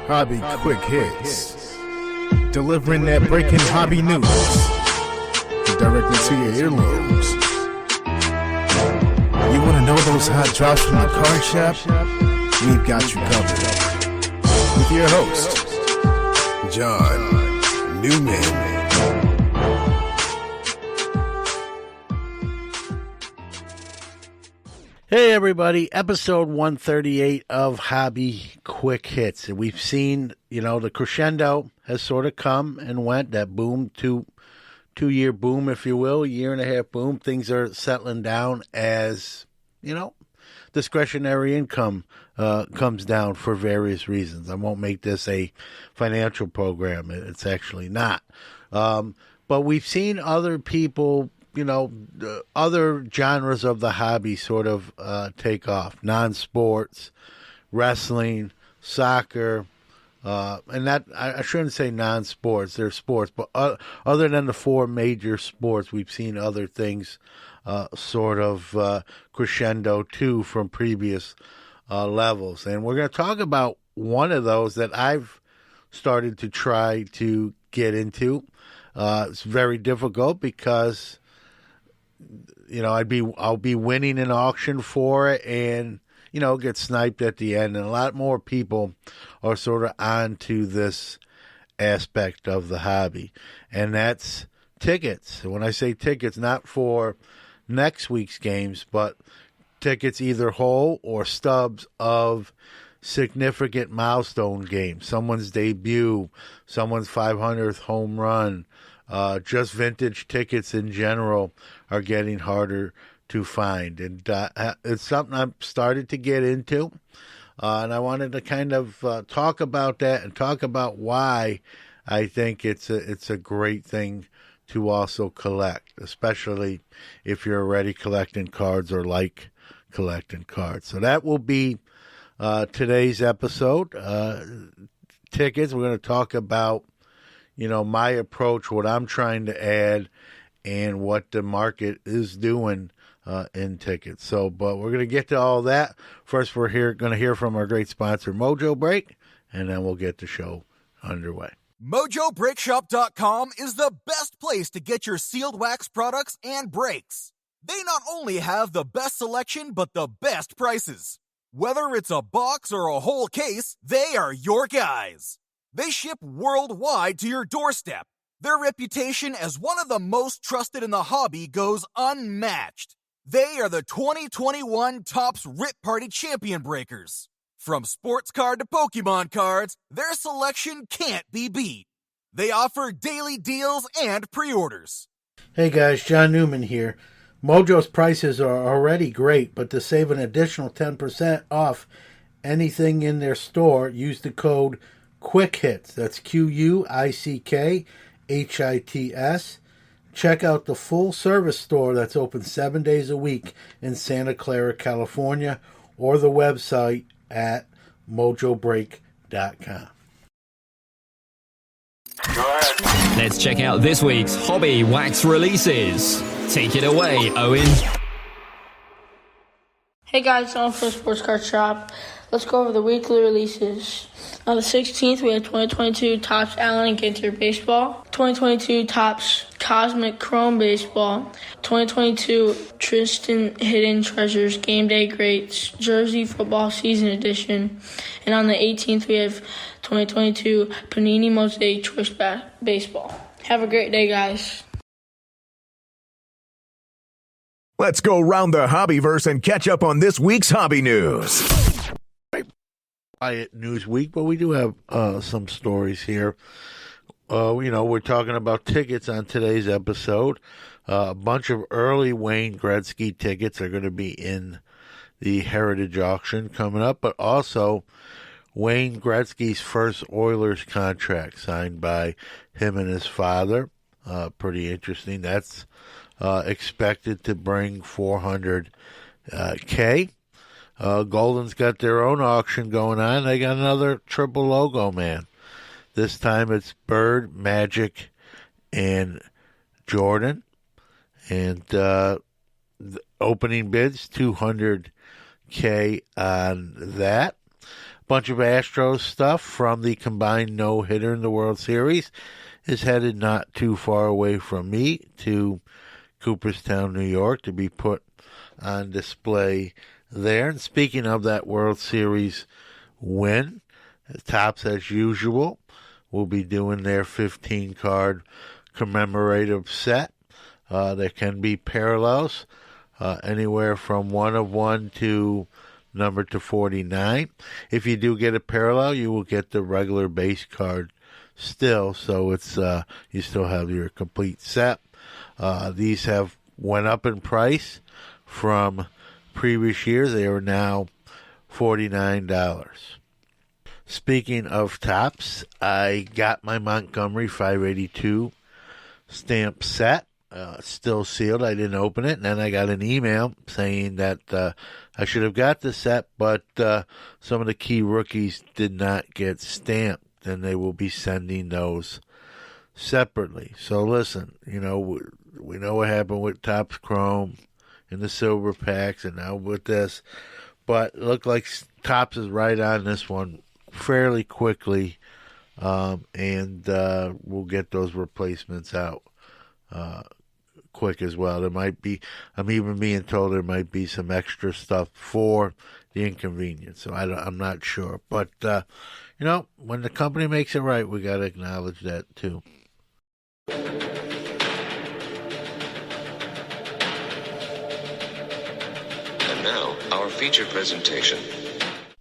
Hobby Quick Hits. Delivering that breaking hobby news directly to your earlobes. You want to know those hot drops from the card shop? We've got you covered. With your host, John Newman. Hey everybody, episode 138 of Hobby Quick Hits. And we've seen, the crescendo has sort of come and went, that boom, two-year boom, if you will, year and a half boom. Things are settling down as, discretionary income comes down for various reasons. I won't make this a financial program. It's actually not. But we've seen other people, other genres of the hobby sort of take off. Non-sports, wrestling, soccer, and that I shouldn't say non-sports. They're sports, but other than the four major sports, we've seen other things sort of crescendo too from previous levels. And we're going to talk about one of those that I've started to try to get into. It's very difficult because I'll be winning an auction for it and, get sniped at the end. And a lot more people are sort of onto this aspect of the hobby. And that's tickets. And when I say tickets, not for next week's games, but tickets either whole or stubs of significant milestone games. Someone's debut, someone's 500th home run. Just vintage tickets in general are getting harder to find. And it's something I've started to get into. And I wanted to kind of talk about that and talk about why I think it's a great thing to also collect, especially if you're already collecting cards or like collecting cards. So that will be today's episode. Tickets, we're going to talk about my approach, what I'm trying to add, and what the market is doing in tickets. So, but we're going to get to all that. First, we're going to hear from our great sponsor, Mojo Break, and then we'll get the show underway. MojoBreakShop.com is the best place to get your sealed wax products and brakes. They not only have the best selection, but the best prices. Whether it's a box or a whole case, they are your guys. They ship worldwide to your doorstep. Their reputation as one of the most trusted in the hobby goes unmatched. They are the 2021 Topps Rip Party Champion Breakers. From sports card to Pokemon cards, their selection can't be beat. They offer daily deals and pre-orders. Hey guys, John Newman here. Mojo's prices are already great, but to save an additional 10% off anything in their store, use the code Quick Hits. That's QUICKHITS. Check out the full service store that's open 7 days a week in Santa Clara, California, or the website at mojobreak.com. Let's check out this week's hobby wax releases. Take it away, Owen. Hey guys, I'm from Sports Card Shop. Let's go over the weekly releases. On the 16th, we had 2022 Topps Allen Ginter Baseball, 2022 Topps Cosmic Chrome Baseball, 2022 Tristan Hidden Treasures Game Day Greats Jersey Football Season Edition, and on the 18th, we have 2022 Panini Mosaic Choice Baseball. Have a great day, guys. Let's go round the hobbyverse and catch up on this week's hobby news. Quiet news week, but we do have some stories here. We're talking about tickets on today's episode. A bunch of early Wayne Gretzky tickets are going to be in the Heritage Auction coming up, but also Wayne Gretzky's first Oilers contract signed by him and his father. Pretty interesting. That's expected to bring $400K. Golden's got their own auction going on. They got another triple logo, man. This time it's Bird, Magic, and Jordan. And the opening bids, $200K on that. bunch of Astros stuff from the combined no-hitter in the World Series is headed not too far away from me to Cooperstown, New York, to be put on display there. And speaking of that World Series win, Topps, as usual, will be doing their 15-card commemorative set. There can be parallels, anywhere from 1 of 1 to number to 49. If you do get a parallel, you will get the regular base card still, so it's you still have your complete set. These have went up in price from previous years. They are now $49. Speaking of Topps, I got my Montgomery 582 stamp set. Still sealed. I didn't open it. And then I got an email saying that I should have got the set, but some of the key rookies did not get stamped, and they will be sending those separately. So listen, we know what happened with Topps Chrome in the silver packs, and now with this. But it looked like Topps is right on this one fairly quickly, and we'll get those replacements out quick as well. There might be, I'm even being told there might be some extra stuff for the inconvenience, so I'm not sure. But, when the company makes it right, we got to acknowledge that too. And now, our feature presentation.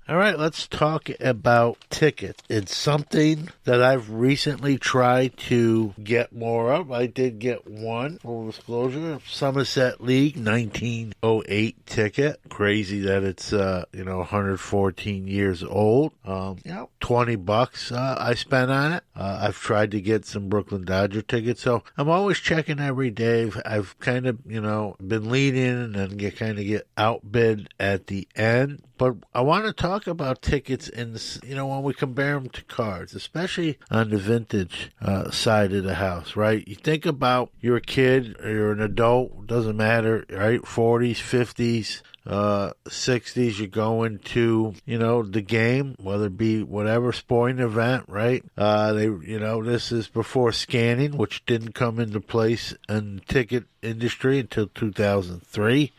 All right, let's talk about tickets. It's something that I've recently tried to get more of. I did get one, full disclosure, Somerset League 1908 ticket. Crazy that it's 114 years old. $20 I spent on it. I've tried to get some Brooklyn Dodger tickets, so I'm always checking every day. I've kind of been leading and get outbid at the end. But I want to talk about tickets when we compare them to cards, especially on the vintage side of the house, right? You think about you're a kid or you're an adult, doesn't matter, right? 40s, 50s, 60s, you're going to, the game, whether it be whatever sporting event, right? This is before scanning, which didn't come into place in the ticket industry until 2003.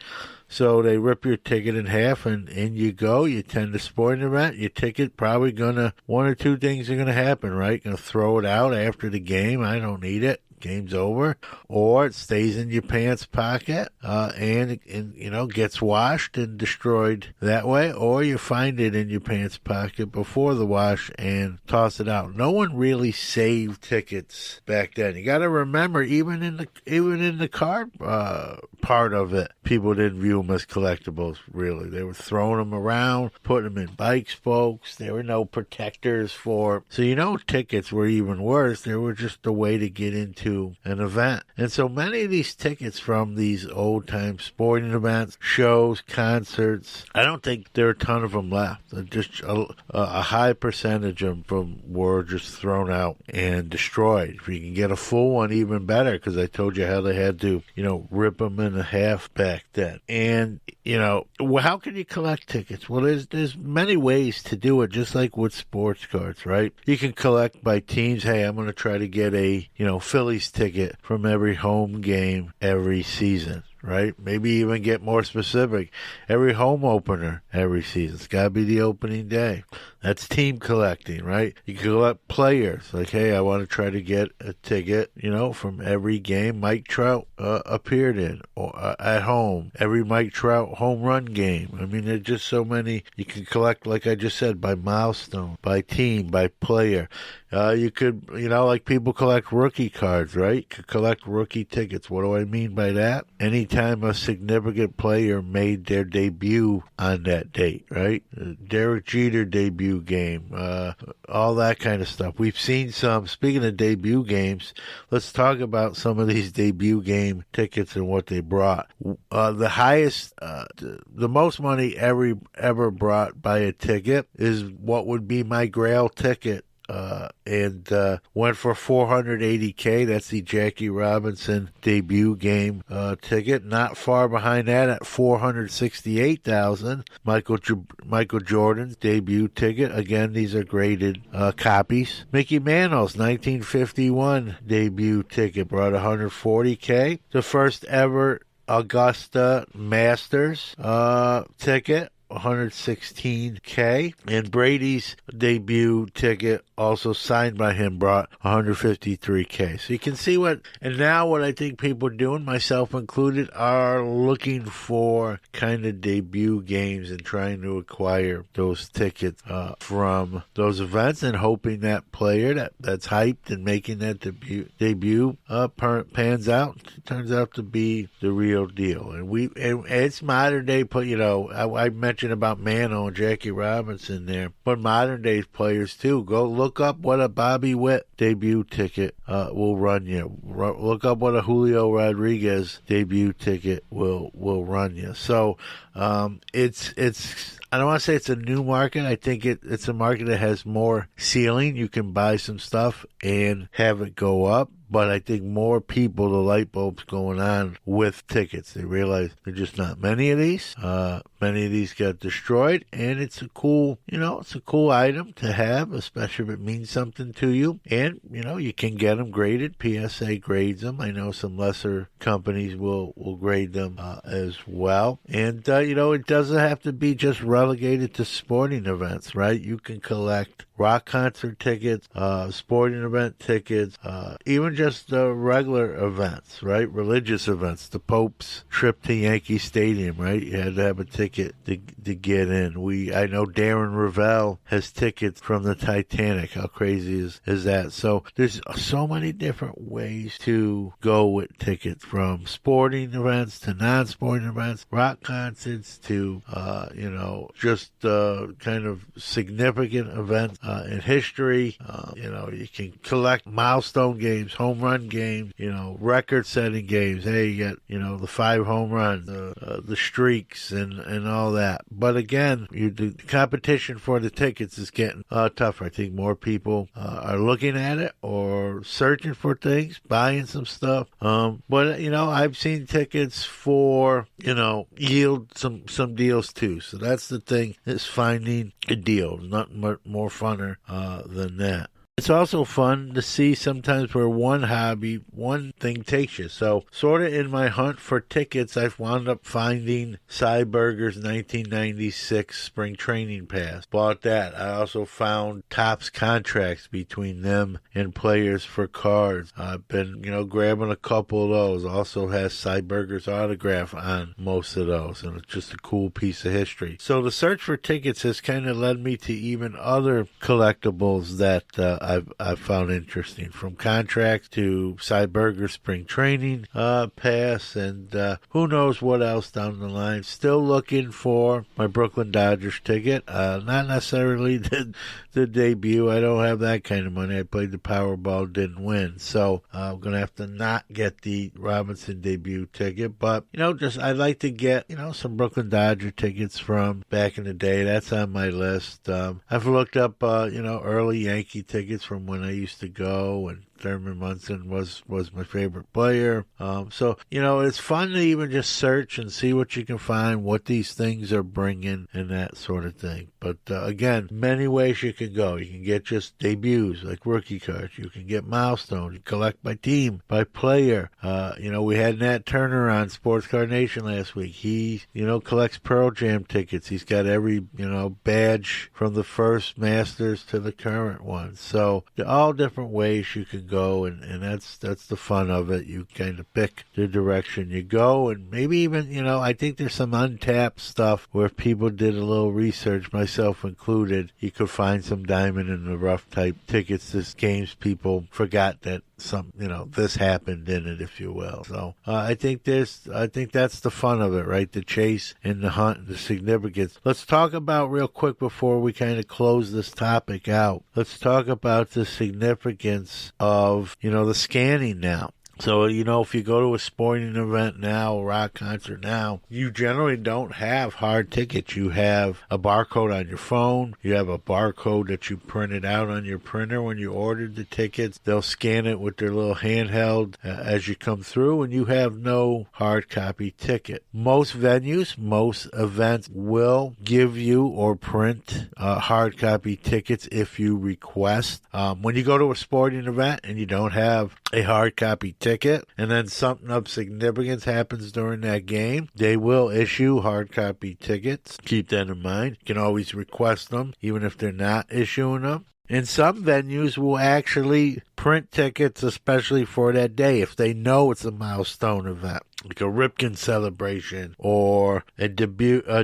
So they rip your ticket in half and in you go. You attend a sporting event. Your ticket probably one or two things are going to happen, right? Going to throw it out after the game. I don't need it. Game's over. Or it stays in your pants pocket and gets washed and destroyed that way. Or you find it in your pants pocket before the wash and toss it out. No one really saved tickets back then. You got to remember, even in the card part of it, people didn't view them as collectibles, really. They were throwing them around, putting them in bike spokes. There were no protectors for. So, tickets were even worse. They were just a way to get into an event. And so many of these tickets from these old-time sporting events, shows, concerts, I don't think there are a ton of them left. Just a high percentage of them were just thrown out and destroyed. If you can get a full one, even better, because I told you how they had to, rip them in half back then. And, how can you collect tickets? Well, there's many ways to do it, just like with sports cards, right? You can collect by teams. Hey, I'm going to try to get a, Phillies ticket from every home game every season, right? Maybe even get more specific. Every home opener every season. It's got to be the opening day. That's team collecting, right? You can collect players. Like, hey, I want to try to get a ticket, from every game Mike Trout appeared in or at home. Every Mike Trout home run game. I mean, there's just so many. You can collect, like I just said, by milestone, by team, by player. You could, like people collect rookie cards, right? You could collect rookie tickets. What do I mean by that? Anytime a significant player made their debut on that date, right? Derek Jeter debut game, all that kind of stuff. We've seen some. Speaking of debut games, let's talk about some of these debut game tickets and what they brought. The highest, the most money ever brought by a ticket is what would be my Grail ticket and went for $480K. That's the Jackie Robinson debut game ticket. Not far behind that at $468,000. Michael Jordan's debut ticket. Again, these are graded copies. Mickey Mantle's 1951 debut ticket brought $140K. The first ever Augusta Masters ticket, $116K. And Brady's debut ticket, also signed by him, brought $153K. So you can see what I think people are doing, myself included, are looking for kind of debut games and trying to acquire those tickets from those events, and hoping that player that's hyped and making that debut pans out, turns out to be the real deal. And it's modern day, I mentioned about Mano and Jackie Robinson there, but modern day players too. Go look up what a Bobby Witt debut ticket will run you. Look up what a Julio Rodriguez debut ticket will run you. So it's I don't want to say it's a new market. I think it's a market that has more ceiling. You can buy some stuff and have it go up. But I think more people, the light bulbs going on with tickets. They realize there's just not many of these. Many of these got destroyed, and it's a cool item to have, especially if it means something to you. And, you can get them graded. PSA grades them. I know some lesser companies will grade them as well. And, it doesn't have to be just relegated to sporting events, right? You can collect rock concert tickets, sporting event tickets, even just regular events, right? Religious events. The Pope's trip to Yankee Stadium, right? You had to have a ticket to get in. I know Darren Ravel has tickets from the Titanic. How crazy is that? So there's so many different ways to go with tickets, from sporting events to non-sporting events, rock concerts to, just kind of significant events in history. You can collect milestone games, home run games, record-setting games. Hey, you got, the 5 home runs, the streaks, and all that. But again, the competition for the tickets is getting tougher. I think more people are looking at it or searching for things, buying some stuff. But I've seen tickets for yield some deals too. So that's the thing, is finding a deal. Nothing more funner than that. It's also fun to see sometimes where one thing takes you. So sort of in my hunt for tickets, I've wound up finding Cy Berger's 1996 Spring Training Pass. Bought that. I also found Topps contracts between them and players for cards. I've been, grabbing a couple of those. Also has Cy Berger's autograph on most of those, and it's just a cool piece of history. So the search for tickets has kind of led me to even other collectibles that I've found interesting, from contracts to Cy Berger Spring Training Pass, and who knows what else down the line. Still looking for my Brooklyn Dodgers ticket. Not necessarily the debut. I don't have that kind of money. I played the Powerball, didn't win, so I'm gonna have to not get the Robinson debut ticket. But I'd like to get some Brooklyn Dodger tickets from back in the day. That's on my list. I've looked up early Yankee tickets from when I used to go, and Thurman Munson was my favorite player. So it's fun to even just search and see what you can find, what these things are bringing, and that sort of thing. But again, many ways you can go. You can get just debuts, like rookie cards. You can get milestones. You collect by team, by player. We had Nat Turner on Sports Card Nation last week. He, collects Pearl Jam tickets. He's got every, badge from the first Masters to the current one. So there are all different ways you can go, and that's the fun of it. You kind of pick the direction you go, and maybe even, I think there's some untapped stuff where if people did a little research, myself included, you could find some diamond in the rough type tickets. This games people forgot that this happened in it, if you will. So I think that's the fun of it, right? The chase and the hunt and the significance. Let's talk about real quick before we kind of close this topic out. Let's talk about the significance of, the scanning now. So, if you go to a sporting event now, a rock concert now, you generally don't have hard tickets. You have a barcode on your phone. You have a barcode that you printed out on your printer when you ordered the tickets. They'll scan it with their little handheld as you come through, and you have no hard copy ticket. Most venues, most events will give you or print hard copy tickets if you request. When you go to a sporting event and you don't have a hard copy ticket, and then something of significance happens during that game, they will issue hard copy tickets. Keep that in mind. You can always request them, even if they're not issuing them. And some venues will actually print tickets especially for that day if they know it's a milestone event, like a Ripken celebration or a debut. I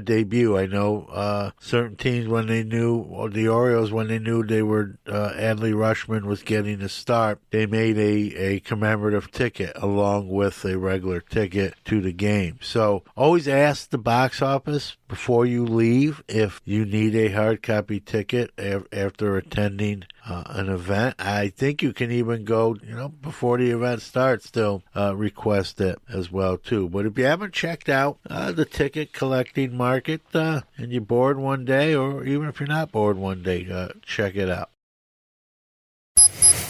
know certain teams, when they knew, or the Orioles, when they knew they were Adley Rutschman was getting a start, they made a commemorative ticket along with a regular ticket to the game. So always ask the box office before you leave if you need a hard copy ticket after attending an event. I think you can even go, before the event starts, still request it as well too. But if you haven't checked out the ticket collecting market and you're bored one day, or even if you're not bored one day, check it out.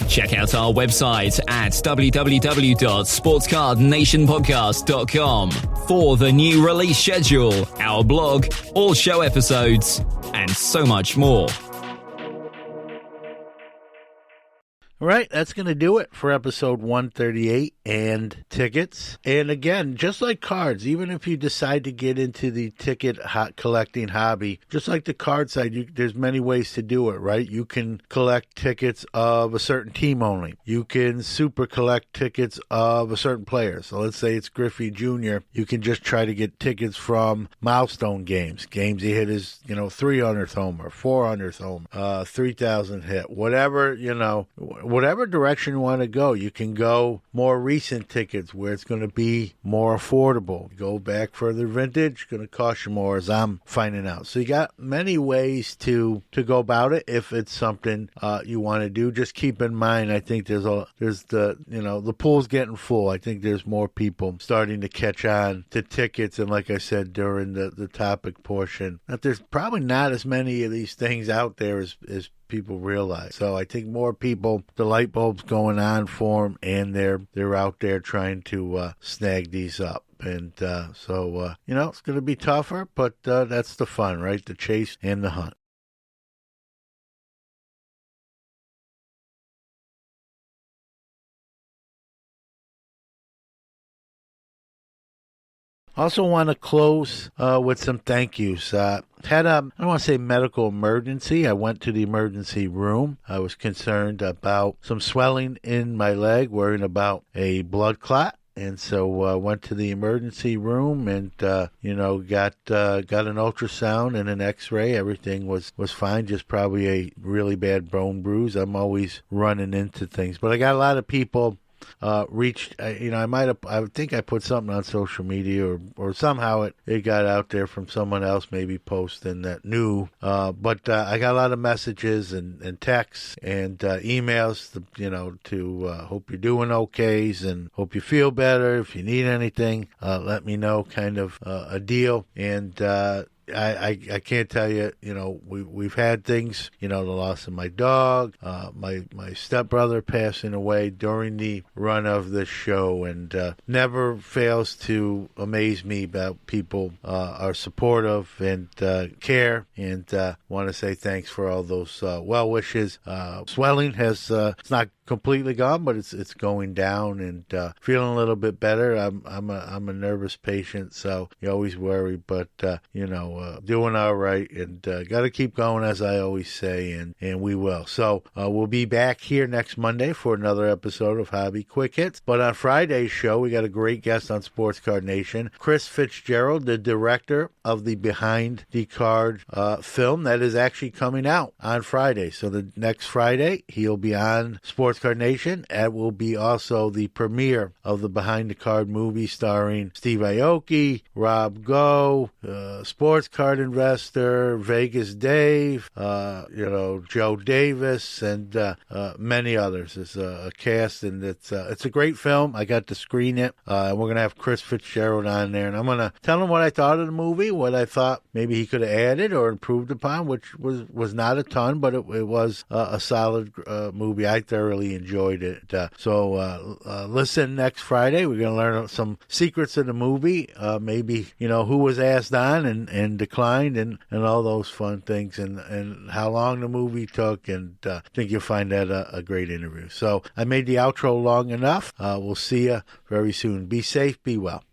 Check out our website at www.sportscardnationpodcast.com for the new release schedule, our blog, all show episodes, and so much more. All right, that's going to do it for episode 138 and tickets. And again, just like cards, even if you decide to get into the ticket collecting hobby, just like the card side, there's many ways to do it, right? You can collect tickets of a certain team only. You can super collect tickets of a certain player. So let's say it's Griffey Jr. You can just try to get tickets from milestone games he hit his, 300th homer, 400th homer, 3,000 hit, whatever, whatever direction you want to go. You can go more recent tickets where it's going to be more affordable. Go back further vintage, going to cost you more, as I'm finding out. So you got many ways to go about it if it's something you want to do. Just keep in mind, I think there's the pool's getting full. I think there's more people starting to catch on to tickets, and like I said during the topic portion, that there's probably not as many of these things out there as people realize. So I think more people, the light bulbs going on for them, and they're out there trying to snag these up. And so it's going to be tougher, but that's the fun, right? The chase and the hunt. Also want to close with some thank yous. Had I don't want to say medical emergency. I went to the emergency room. I was concerned about some swelling in my leg, worrying about a blood clot. And so went to the emergency room and, got an ultrasound and an x-ray. Everything was fine, just probably a really bad bone bruise. I'm always running into things. But I got a lot of people reached, I think I put something on social media or somehow it got out there from someone else maybe posting that knew, but I got a lot of messages and texts and emails, to hope you're doing okays and hope you feel better. If you need anything, let me know, kind of a deal. And I can't tell you, we've had things, the loss of my dog, my stepbrother passing away during the run of this show, and never fails to amaze me about people are supportive and care, and want to say thanks for all those well wishes. Swelling has it's not completely gone, but it's going down, and feeling a little bit better. I'm a nervous patient, so you always worry, but doing all right, and got to keep going, as I always say, and we will. So we'll be back here next Monday for another episode of Hobby Quick Hits. But on Friday's show, we got a great guest on Sports Card Nation, Chris Fitzgerald, the director of the Behind the Card film that is actually coming out on Friday. So the next Friday, he'll be on Sports Sports Card Nation. It will be also the premiere of the Behind the Card movie starring Steve Aoki, Rob Go, Sports Card Investor, Vegas Dave, Joe Davis, and many others. It's a cast, and it's a great film. I got to screen it. We're going to have Chris Fitzgerald on there, and I'm going to tell him what I thought of the movie, what I thought maybe he could have added or improved upon, which was not a ton, but it was a solid movie. I thoroughly enjoyed it. So listen next Friday. We're going to learn some secrets of the movie, maybe, who was asked on and declined and all those fun things, and how long the movie took, and I think you'll find that a great interview. So I made the outro long enough. We'll see you very soon. Be safe, be well.